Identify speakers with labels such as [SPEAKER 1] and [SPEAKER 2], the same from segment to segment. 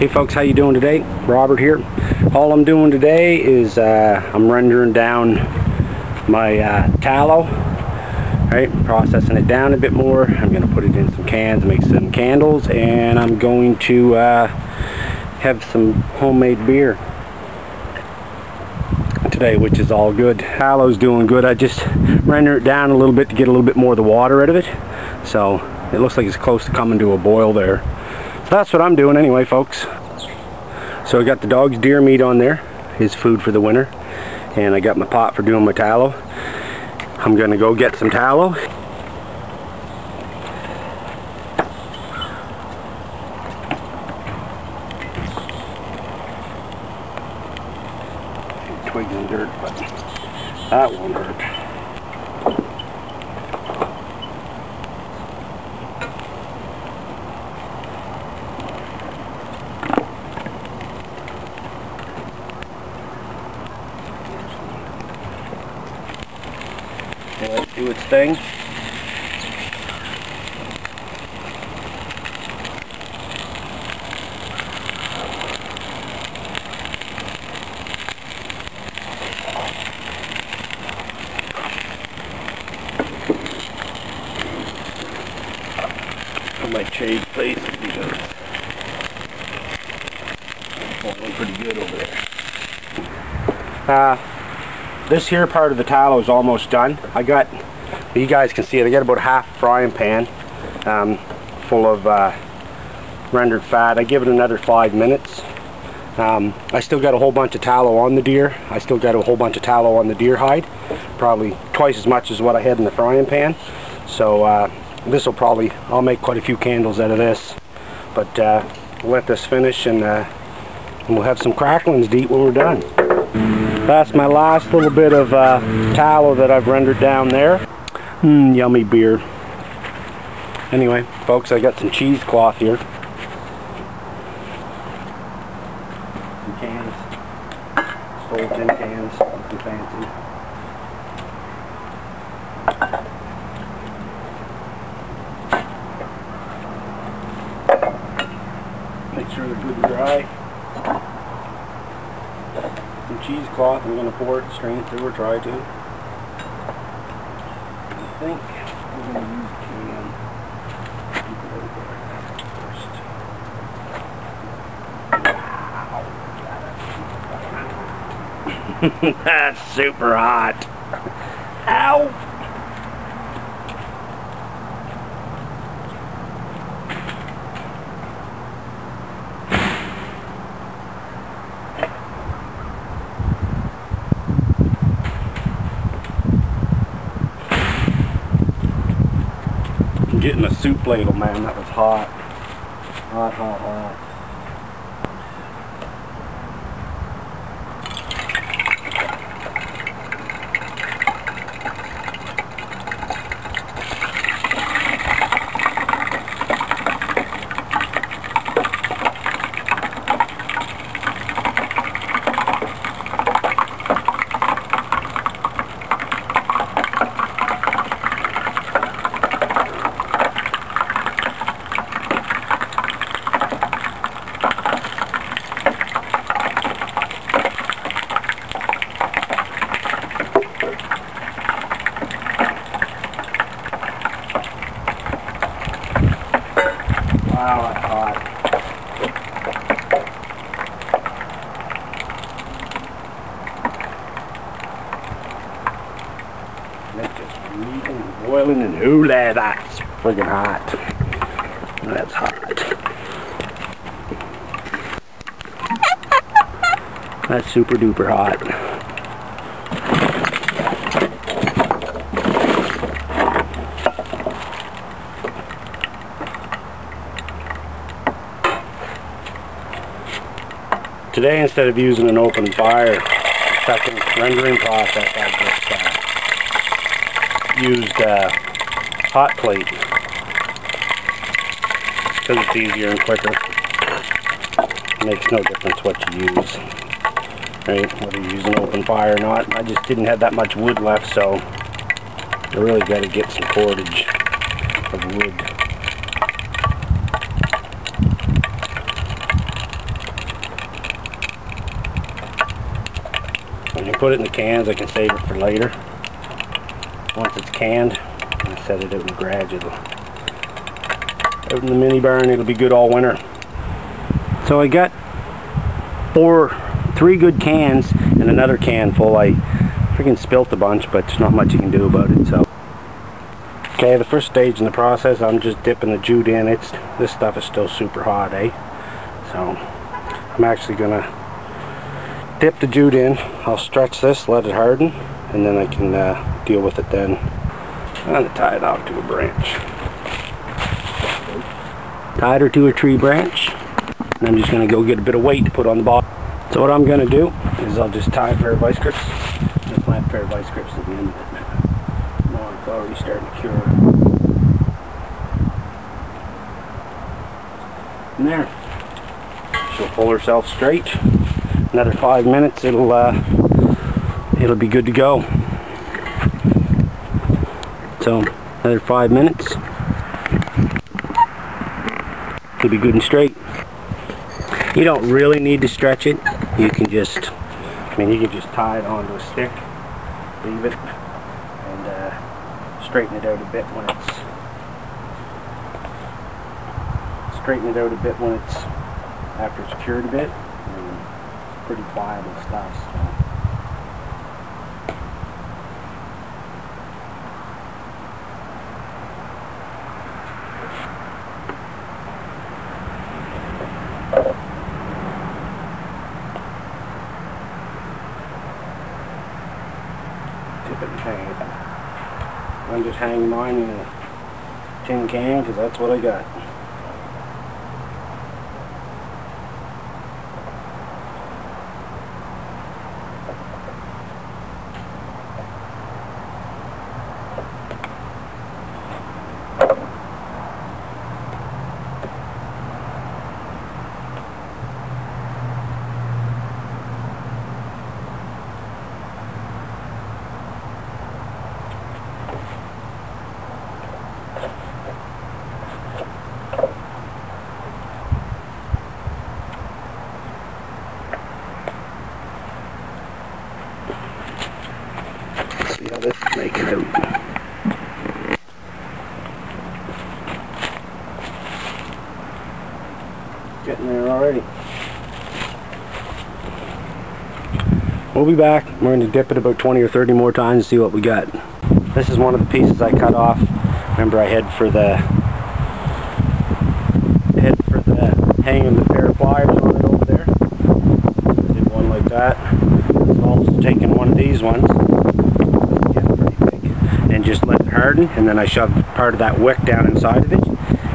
[SPEAKER 1] Hey folks, how you doing today? Robert here. All I'm doing today is I'm rendering down my tallow, right? Processing it down a bit more. I'm going to put it in some cans, make some candles, and I'm going to have some homemade beer today, which is all good. Tallow's doing good. I just render it down a little bit to get a little bit more of the water out of it. So it looks like it's close to coming to a boil there. So that's what I'm doing anyway, folks. So I got the dog's deer meat on there, his food for the winter, and I got my pot for doing my tallow. I'm gonna go get some tallow. Twigs and dirt, but that won't hurt. Let it do its thing. I might shade face because it's boiling pretty good over there. This here part of the tallow is almost done. You guys can see it, I got about half a frying pan full of rendered fat. I give it another 5 minutes. I still got a whole bunch of tallow on the deer. I still got a whole bunch of tallow on the deer hide. Probably twice as much as what I had in the frying pan. So this will probably, I'll make quite a few candles out of this. But we'll let this finish and we'll have some cracklings to eat when we're done. That's my last little bit of tallow that I've rendered down there. Yummy beer. Anyway, folks, I got some cheesecloth here. Some cans. Stole tin cans. Nothing fancy. Make sure they're good and dry. Some cheesecloth, I'm going to pour it straight through or try to. I think we're going to use a can. Keep it over there first. Wow, that's super hot. Ow! Getting a soup ladle, man, that was hot. Hot, hot, hot. Wow, that's hot. That's just reading and boiling and hula, that's friggin' hot. That's hot. That's super duper hot. Today, instead of using an open fire, second rendering process, I just used hot plate because it's easier and quicker. It makes no difference what you use, right? Whether you use an open fire or not. I just didn't have that much wood left, so I really got to get some cordage of wood. put it in the cans, I can save it for later. Once it's canned, I set it out in the garage. Out in the mini barn, it'll be good all winter. So I got 3 good cans and another can full. I freaking spilt a bunch, but there's not much you can do about it. So, okay, the first stage in the process, I'm just dipping the jute in. This stuff is still super hot, eh? So I'm actually gonna dip the jute in. I'll stretch this, let it harden, and then I can deal with it then. I'm gonna tie it out to a branch. Tied her to a tree branch, and I'm just gonna go get a bit of weight to put on the bottom. So what I'm gonna do is I'll just tie a pair of vice grips. Just plant a pair of vice grips at the end of it. Now it's already starting to cure. And there. She'll pull herself straight. Another 5 minutes, it'll be good to go. So another 5 minutes, it'll be good and straight. You don't really need to stretch it. You can just, you can just tie it onto a stick, leave it, and straighten it out a bit when it's after it's cured a bit. Pretty pliable stuff. So. Dip it and hang it. I'm just hanging mine in a tin can because that's what I got. See how this is making out. Getting there already. We'll be back. We're going to dip it about 20 or 30 more times and see what we got. This is one of the pieces I cut off. Remember, I had for the hanging the pair of pliers on it over there. I did one like that. I've also taken one of these ones, and just let it harden, and then I shoved part of that wick down inside of it,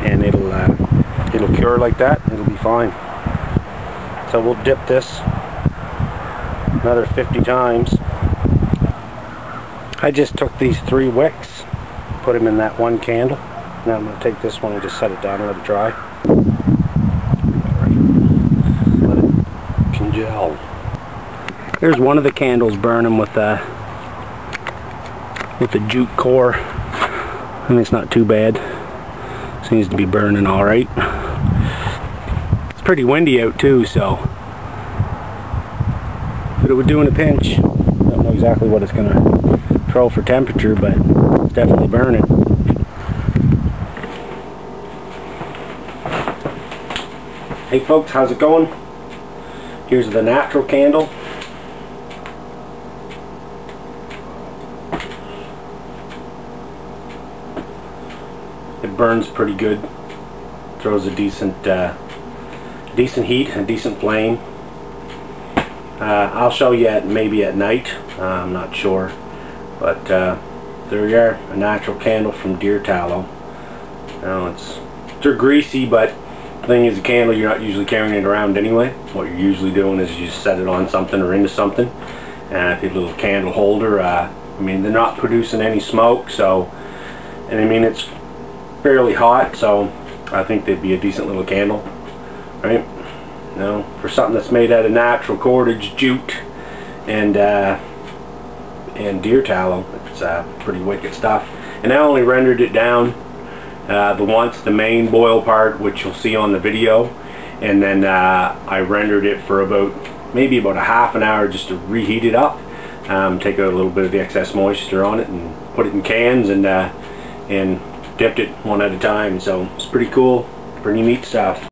[SPEAKER 1] and it'll cure like that. It'll be fine. So we'll dip this another 50 times. I just took these 3 wicks, put them in that one candle. Now I'm going to take this one and just set it down and let it dry. Let it congeal. There's one of the candles burning with the jute core. I mean, it's not too bad. Seems to be burning alright. It's pretty windy out too, so. But it would do in a pinch. Don't know exactly what it's going to throw for temperature, but it's definitely burning. Hey folks, how's it going? Here's the natural candle. It burns pretty good. Throws a decent heat, a decent flame. I'll show you maybe at night. I'm not sure, but there we are, a natural candle from deer tallow. Now they're greasy, but the thing is, a candle, you're not usually carrying it around anyway. What you're usually doing is you just set it on something or into something. And if you have a little candle holder, I mean, they're not producing any smoke, so, and I mean, it's fairly hot, so I think they'd be a decent little candle, right? You know, for something that's made out of natural cordage, jute, and deer tallow, it's pretty wicked stuff. And I only rendered it down the main boil part, which you'll see on the video, and then I rendered it for maybe about a half an hour just to reheat it up. take out a little bit of the excess moisture on it and put it in cans and dipped it one at a time. So it's pretty cool, pretty neat stuff.